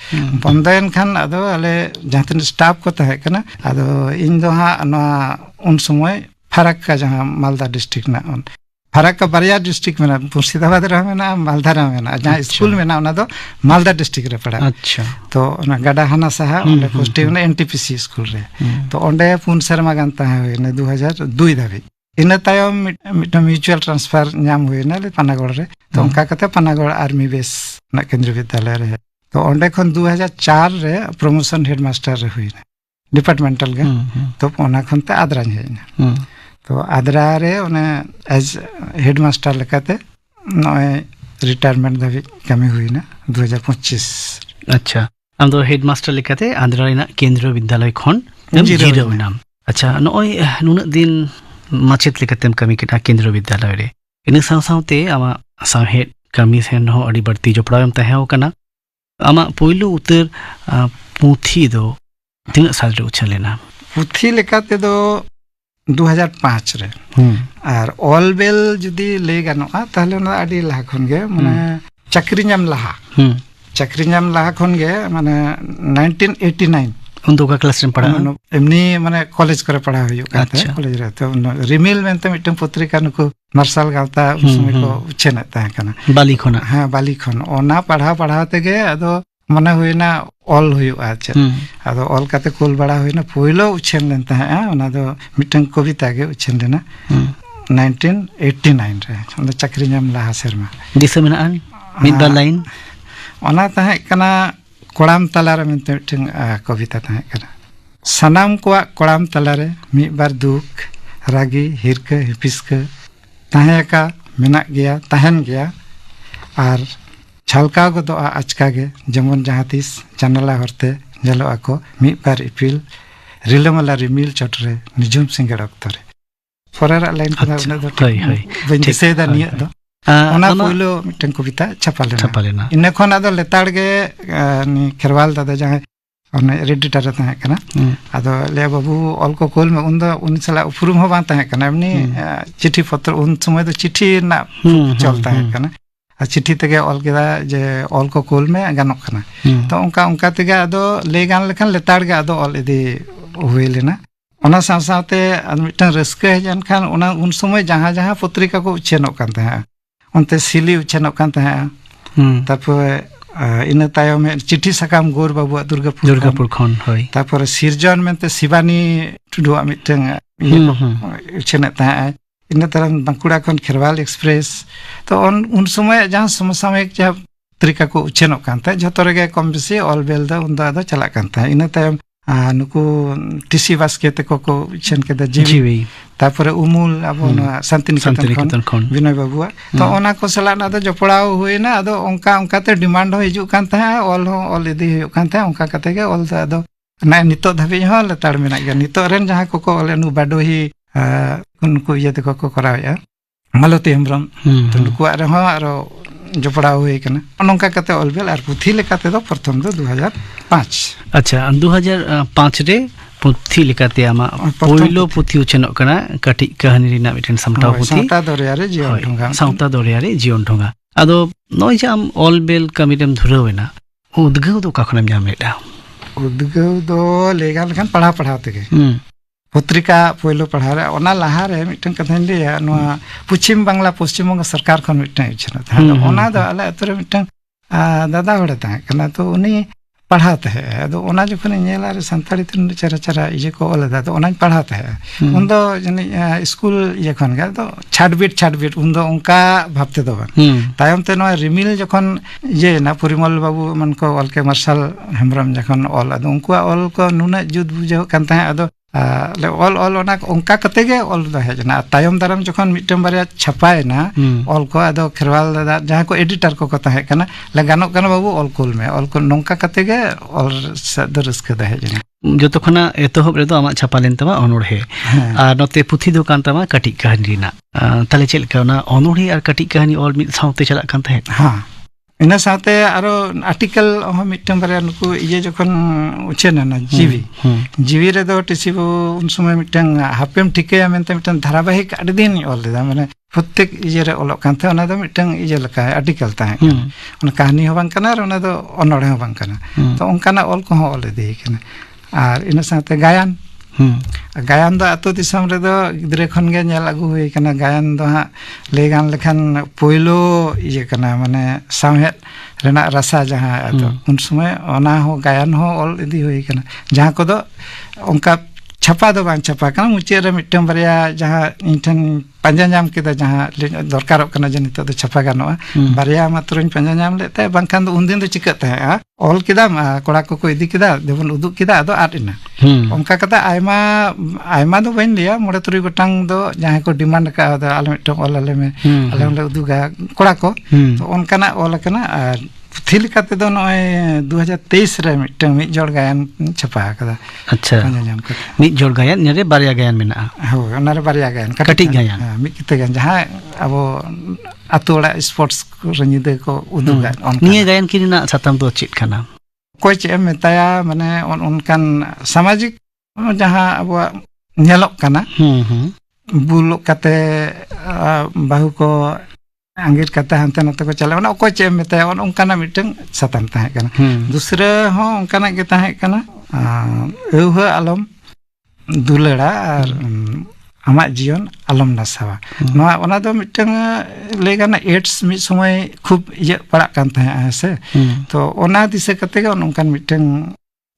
बंदयन खान आदो आले जहां स्टाफ को ताहे कना आदो इन दो हा उन समय फरक का जहां मालदा डिस्ट्रिक्ट ना फरक का बारिया डिस्ट्रिक्ट में ना मुर्शिदाबाद रे में ना मालदा रे में ना जहां स्कूल में ना ओना दो मालदा डिस्ट्रिक्ट रे पड़ा अच्छा तो ओना गडा हाना साहा ओंडे पोस्टिंग ना एनटीपीसी स्कूल रे तो ओंडे पुन शर्मा गांता है ने 2002 धाबी इन तायम मिट म्यूचुअल ट्रांसफर नाम हुई ना पानागढ़ रे तो उनका कते पानागढ़ आर्मी बेस ना केंद्रीय विद्यालय रे तो ओंडे खन 2004 रे प्रमोशन हेडमास्टर रे हुई ना डिपार्टमेंटल गे तो ओना खन ते आदरा है तो आदरा रे ओने एज हेडमास्टर लेकाते नय रिटायरमेंट धाबी कमी हुई ना 2025 अच्छा हम तो हेडमास्टर लेकाते आदरा रे ना केंद्रीय विद्यालय खन जीरो नाम अच्छा नय नुना दिन माचेत लेकाते कमी केटा केंद्रीय विद्यालय रे इन सावते आमा साहेड कमी सेन हो अड़ी बढ़ती जोपड़ाम तहे कना आमा पहिलो उतर पुथी दो तीन साल रे उछलेना पुथी लेकाते दो 2005 रे और ऑल बेल जुदी ले गानोआ ताहले ना आडी लाहा खन गे माने चाकरी नाम लाहा खन गे माने 1989 उन दो का क्लास में पढ़ा एमनी माने कॉलेज करे पढ़ा हुई काते कॉलेज रे तो रिमिल मेनते मिटन पत्रिका नको मार्शल गावता उस समय को उछेना ताहे कना बाली खना हां बाली खन ओना पढ़ा तेगे अदो मने हुईना ऑल हुआ चे अदो ऑल काते कोल बड़ा हुईना पहिलो उछेन लेन ताहे ओना दो मिटन कविता गे उछेन लेना 1989 रे ओना चाकरी नाम लाहा शर्मा दिसे मेना आन मिड लाइन ओना ताहे कना कोड़ाम तला रे मिनते मिटन कविता ताहे कना सनाम को कोड़ाम तला रे मी बार दुख रागी हिरके हिपिसके ताहे का मेना गया ताहन गया और छलका गदो आचका गे जेमन जहातिस जानला हरते जलो आको मी बार इपिल रिलमला रिमिल चटरे निजुम सिंगड़ अक्तरे फरार लाइन कना उना दो बंदी सेदा निया दो ओना पहिलो मिटन कविता छापालेना इन खन आदो लेताड़ गे नि खेरवाल दादा जहां ओने रेडिटर ताहे कना आदो ले बाबू ऑल को कोल में उन उन सला उफुरुम हो बा ताहे कना एमनी चिट्ठी पत्र उन समय तो चिट्ठी ना चलता है कना चिट्ठी तेगे ऑल केदा जे ऑल को कोल में गानोक कना तो उनका तेगे आदो ले गान लेखन लेताड़ गे आदो ऑल इदी हुई लेना ओना साथे मिटन रस्के हजन खान ओना उन समय जहां पत्रिका को उछेनोक कान ताहे उनते सिली उछेनोक कान ताहे तारपर इन तायम चिट्ठी सकाम गोर बाबू दुर्गापुर खन होय तारपर सिरजन मेनते शिवानी टुडुआ मिटन उछेन ताहे इन तरह बांकुड़ा खन खेरवाल एक्सप्रेस तो उन समय जहां समसामयिक जहां पत्रिका को उछेनोक कान ताहे जतो रेगे कम बेसी ऑल बेल दा उन दा चला कान ताहे इन तायम नुकु टीसी बास्के तको को उछन केदा जीवी जीवी तारपरे उमुल अब शांतिनिकेतन खन विनय बाबुआ तो ओना को सला ना जपड़ाव हुईना अदो ओंका ओंकाते डिमांड हो हिजु कान था ऑल हो ऑल इदी हुई कान था ओंका कते के ऑल अदो ना नितो धाबी हो लेतार मेना गया नितो रेन जहां को ऑल नु बाडोही उनको ये तको को कराया मालती हेम्ब्रम तो नुकु रे हो आरो जपड़ाव हुई कना ओनका कते ऑलबेल आर पुथी लेकाते दो प्रथम दो 2005 अच्छा 2005 रे पुथी लेकाते आमा पहिलो पुथी उछनक कना कटि कहानी रिना मिटन समटाव पुथी सावता दरिया रे जीवन ढोंगा सावता दरिया रे जीवन ढोंगा आदो नय जे आम ऑलबेल कमिरेम धुरवेना उद्गव दो काखनम जाम लेटा उद्गव दो लेगा लेखान पढ़ा तेगे पत्रिका पहिलो पढ़ा रे ओना लाहा रे मिटन कथान लिया नोआ पश्चिम बांग्ला पश्चिम बंग सरकार खन मिटन इछना था ओना दो आले अतरे मिटन दादा हड़े ता कना तो उनी पढ़ाते है तो ओना जखन नेला रे संताली तुन चरा चरा इजे को ओलदा तो ओना पढ़ाते है उन दो जने स्कूल ये खन गा तो छाटबिट उन दो उनका भाबते दो तायम ते नो रिमिल जखन ये ना परिमल बाबू मन को ऑल के मार्शल हेम्ब्रम जखन ऑल अदो उनका ऑल को नुना जुद बुझे कान ता अदो ले ऑल ओना उनका कते गे ऑल दो है जना तायम दाराम जखन मिटम बारे छापाय ना ऑल को अदो खेरवाल दादा जहां को एडिटर को कता है कना ले गानो कना बाबू ऑल कुल में ऑल को नोंका कते गे ऑल सदरस्क दा है जना जतो खना एतोहब रे दो आमा छापालेन तमा अनोढ़े आ नोते पुथी दुकान तमा कटि कहानी रिना ताले चेल काना अनोढ़े आर कटि कहानी ऑल मिद साउते चला कान था हां इना साथे आरो आर्टिकल हो मिटम बारे नुकु इजे जखन उछेना ना जीवी रे दो टिसिबो उन समय मिटन हापेम ठिके मेनते मिटन धारावाहिक अडी दिन ऑल लेदा माने प्रत्येक इजे रे ऑलक कान था ओना दो मिटन इजे लका आर्टिकल ता ओना कहानी हो बांग कना ओना दो अनोढ़े हो बांग कना तो ओंकाना ऑल को हो ऑल दे कना आर इना साथे गायन गायन दो अतो दिसम रे दो गिद्रे खन गे नेल अगु हुई कना गायन दो हा लेगान लेखान पोइलो इजे कना माने सामहेत रेना रसा जहां अतो उन समय ओना हो गायन हो ऑल इदी हुई कना जहां को दो उनका छापा दो बांग छापा कना मुचे रे मिटम बरिया जहां इंटन पंजा नाम केदा जहां दरकार कना जे नितो दो छापा गानोआ बरिया मात्र पंजा नाम लेते बांखान दो उनदिन दो चिकत है ऑल किदा कोड़ा को इदी किदा देबन उदुक किदा अदो आटिना उनका कथा आयमा दो बन लिया मोड़े तुरी गोटांग दो जहां को डिमांड का दो आले मिटम ऑल आले में आले ले उदुगा कोड़ा को तो उनकाना ऑल कना थिल काते दो नय 2023 रे मिटम मिट जोड़ गायन छपा कदा अच्छा मिट जोड़ गायन नेरे बारिया गायन मेना हो ओना रे बारिया गायन कटि गायन मिट किते गायन जहां अब अतोड़ा स्पोर्ट्स रनिदे को उदुगा निये गायन किना सातम दो चित खाना कोई चे मेताया माने उनकान सामाजिक जहां अब नेलक कना बुलुक काते बाहु को अंगिर कते हांते नते को चले ओना कोई चे मेताया उनकाना मिटन सातम ताहे कना दूसरे हो उनकाना के ताहे कना एउह आलम दुलड़ा और आमा जीवन आलम नासावा नोआ ओना दो मिटन लेगाना एड्स मिट समय खूब ये पड़ा कान ताहे से तो ओना दिसे कते के उनकान मिटन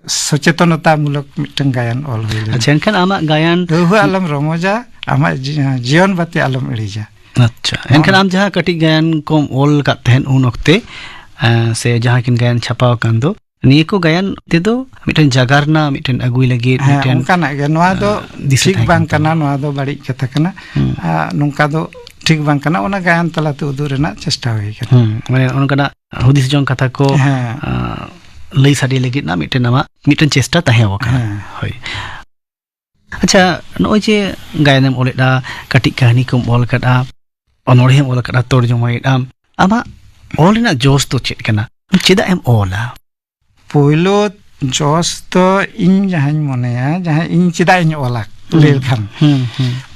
सचेतनता मूलक मिटन गायन ऑल हुई अच्छा एनखान आमा गायन एउह आलम रमोजा आमा जीवन बाते आलम एड़ीजा अच्छा एनखान आम जहां कटि गायन कोम ऑल का तहन उन वक्ते से जहां किन गायन छापाव कान दो निये को गायन ते दो मिटन जगारना मिटन अगुई लगे मिटन उनकाना गे नोआ दो ठीक बांग कना नोआ दो बाड़ी कथा कना नुंका दो ठीक बांग कना ओना गायन तलाते उदु रेना चेष्टा होई कना माने उनकाना हुदिस जों कथा को लई साडी लगे ना मिटन आमा मिटन चेष्टा ताहे वका होय अच्छा नोय जे गायनम ओलेदा कटि कहानी को ऑल कदा अनोढ़े ऑल कदा तोरजुमाई आमा ऑल ना जोश तो चेत कना चेदा एम ऑला पहिलो जोश तो इन जहां मनेया जहां इन चेदा इन ऑला लेल खान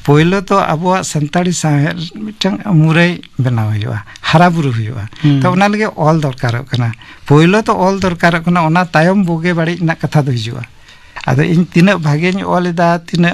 पहिलो तो अबो संताड़ी साहे मिटन मुरई बनाव हुआ हरा बुरु हुआ तो ओना लगे ऑल दरकार कना पहिलो तो ऑल दरकार कना ओना तायम बोगे बाड़ी ना कथा दो हिजुआ आदो इन तिना भागे ऑलेदा तिना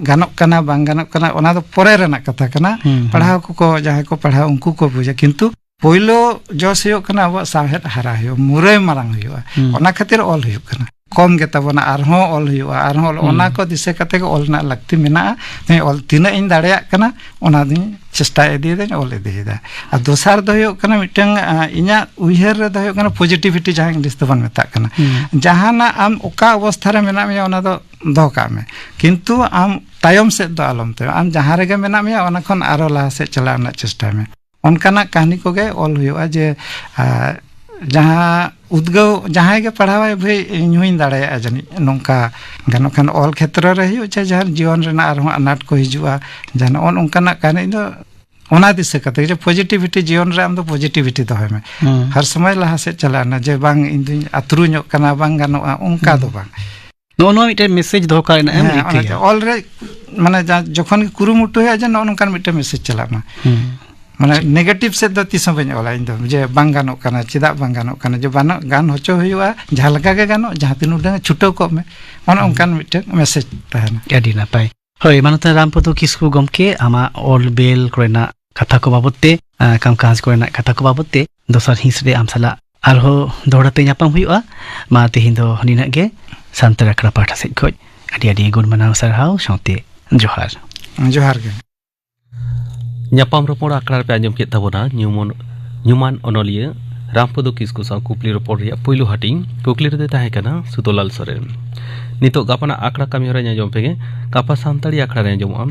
गानक कना बांग गानक कना ओना दो परे रेना कथा कना पढ़ाव को जहां को पढ़ाव उनको को बुझा किंतु पहिलो जोश हुयो कना अब साहेत हरा हुयो मुरई मारांग हुयो ओना खातिर ऑल हुयो कना कम गे ताबोना आरहों ऑल हुआ आरहों ऑल ओना को दिसे कते को ऑल ना लगती मेना मैं ऑल तीना इन दाड़िया कना ओना दिन चेष्टा इदी दें ऑल इदी दा आ दोसार दो हुयो कना मिटंग इना उइहर रे दो हुयो कना पॉजिटिविटी जहां इंग्लिश तबन मेता कना जहाना आम ओका अवस्था रे मेना मिया ओना दो दो का में किंतु आम तायम से दो आलम ते आम जहां रे गे मेना मिया ओना खन आरो लाहा से चला ना चेष्टा में उनकाना कहानी को गे ऑल हुयो जे जहाँ उद्गव जहाँ के पढ़ावा भाई इन दाड़ा जानी नौका गानों खान ऑल क्षेत्र रही चाहे जहाँ जीवन रेना अनाट को हिजुआ जहाँ ऑन उनका कहानी दो ओना दिसे कते जे पॉजिटिविटी जीवन रे आम दो पॉजिटिविटी दोहे में हर समय लहा से चलाना जे बांग इन दिन अतरु ᱧᱚᱜ कना बांग गानोआ उनका दो बांग नो नो मिटे मैसेज दो का एम रिक्ति ऑल रे माने जखन कुरुमुटु है जे नोनकान मिटे मैसेज चलाना माने नेगेटिव से दो तीसों बन ओला इन दो जे बांग गानो कना चिदा बांग गानो कना जे बानो गान होचो हुआ जहां लगा के गानो जहां तीन उडा छुटो को में ओन उनकान मिटे मैसेज तहना एडी नापाय होय मानता रामपदो किस्कु गमके आमा ऑल बेल कोरेना कथा को बाबते काम काज कोरेना कथा को बाबते दोसर हिंस रे आमसला आरहो दौड़ाते ᱧᱟᱯᱟᱢ हुआ मा तेहिं दो निना गे सांतरा करा पाठा से खोज आदि आदि गुण मनाव सरहाव साउते जोहार जोहार गे ᱧᱟᱯᱟᱢ ᱨᱚᱯᱚᱲ ᱟᱠᱷᱲᱟ ᱨᱮᱯᱮ ᱟᱸᱡᱚᱢ ᱠᱮᱫ ᱛᱟᱵᱚᱱᱟ ᱧᱩᱢᱟᱱ ᱚᱱᱚᱞᱤᱭᱟᱹ ᱨᱟᱢᱯᱚᱫᱚ ᱠᱤᱥᱠᱩ ᱥᱟᱶ ᱠᱩᱠᱞᱤ ᱨᱚᱯᱚᱲ ᱨᱮᱭᱟᱜ ᱯᱳᱭᱞᱳ ᱦᱟᱹᱴᱤᱧ ᱠᱩᱠᱞᱤ ᱨᱮᱫᱚ ᱛᱟᱦᱮᱸ ᱠᱟᱱᱟ ᱥᱩᱛᱚᱞᱟᱞ ᱥᱚᱨᱮᱱ ᱱᱤᱛᱚᱜ ᱜᱟᱯᱟᱱᱟᱜ ᱟᱠᱷᱲᱟ ᱠᱟᱹᱢᱤ ᱦᱚᱨᱟ ᱟᱸᱡᱚᱢ ᱯᱮᱜᱮ ᱜᱟᱯᱟ ᱥᱟᱱᱛᱟᱲᱤ ᱟᱠᱷᱲᱟ ᱨᱮ ᱟᱸᱡᱚᱢᱚᱜᱼᱟ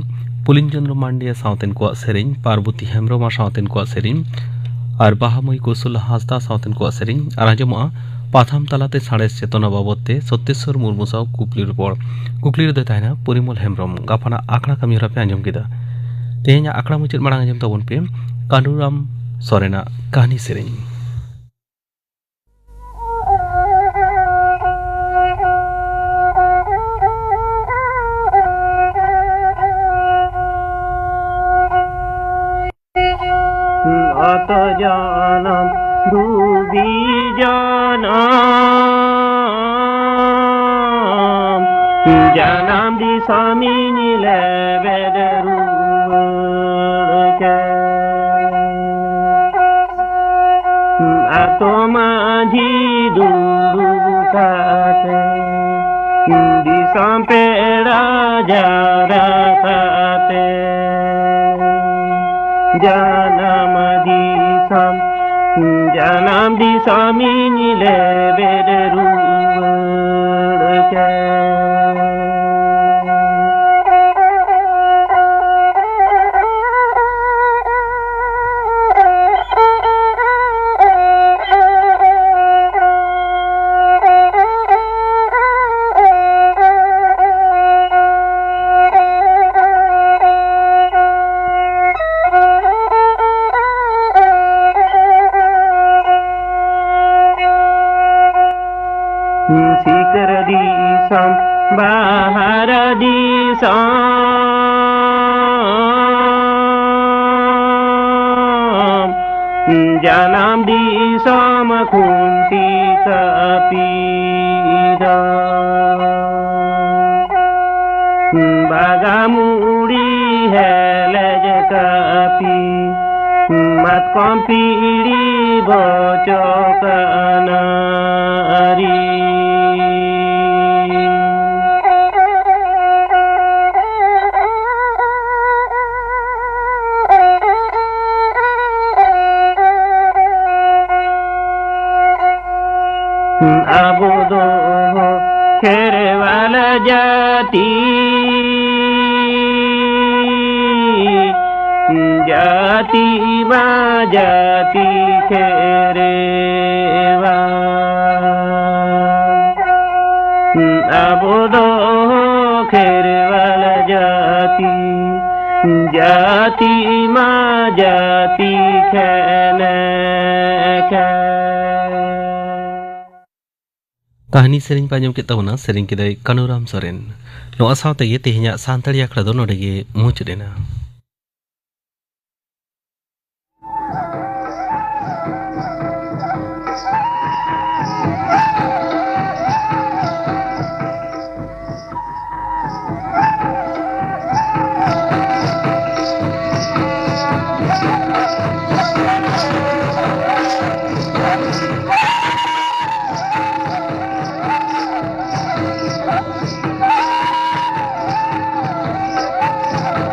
ᱯᱩᱞᱤᱱ ᱪᱚᱱᱫᱨᱚ ᱢᱟᱱᱰᱤᱭᱟ ᱥᱟᱶᱛᱮᱱ ᱠᱚᱣᱟᱜ ᱥᱮᱨᱮᱧ ᱯᱟᱨᱵᱚᱛᱤ ᱦᱮᱢᱵᱨᱚᱢ ᱥᱟᱶᱛᱮᱱ ᱠᱚᱣᱟᱜ ᱥᱮᱨᱮᱧ ᱟᱨ ᱵᱟᱦᱟᱢᱟᱹᱭ ᱠᱳᱥᱚᱞᱟ ᱦᱟᱸᱥᱫᱟ ᱥᱟᱶᱛᱮᱱ ᱠᱚᱣᱟᱜ ᱥᱮᱨᱮᱧ ᱟᱨ ᱟᱸᱡᱚᱢᱚᱜᱼᱟ ᱯᱟᱛᱷᱟᱢ ᱛᱟᱞᱟᱛᱮ ᱥᱟᱬᱮᱥ ᱪᱮᱛᱚᱱᱟ ᱵᱟᱵᱚᱫ ᱛᱮ ᱥᱚᱛᱛᱮᱥᱥᱚᱨ ᱢᱩᱨᱢᱩ ᱥᱟᱶ ᱠᱩᱠᱞᱤ ᱨᱚᱯᱚᱲ ᱠᱩᱠᱞᱤ ᱨᱮᱫᱚ ᱛᱟᱦᱮᱱᱟ ᱯᱚᱨᱤᱢᱚᱞ ᱦᱮᱢᱵᱨᱚᱢ ᱜᱟᱯᱟᱱᱟᱜ ᱟᱠᱷᱲᱟ ᱠᱟᱹᱢᱤ ᱦᱚᱨᱟ ᱯᱮ ᱟᱸᱡᱚᱢ ᱠᱮᱫᱟ ᱛᱮᱦᱮᱧᱟᱜ ᱟᱠᱷᱲᱟ ᱢᱩᱪᱟᱹᱫ ᱢᱟᱲᱟᱝ ᱟᱸᱡᱚᱢ ᱛᱟᱵᱚᱱ ᱯᱮ कानूराम सोरेना कहानी सेरेኝ अत जानम डूबी जानम दिशामी नीले बेदरू तो माझी दुरुकाते दिशाम पेड़ा जाराते जानम दिशामी नीले बेदरू सीकर दिशम बाहर दिशम जानम दिशम खुंती कपीदा बागामुड़ी है लज कपी मत कम पीड़ी बचकनारी अबो दो खेरे वाला जाती जाती माँ जाती खेरे अबो दो खेरे वाला जाती जाती माँ जाती खेने कहानी सेरेኝ पे आंजम के तबना सेरेኝ के कानूराम सोरेन नोआ सावते गे तेहेña सानताड़ी आखड़ा दो नोडे गे मुचदेना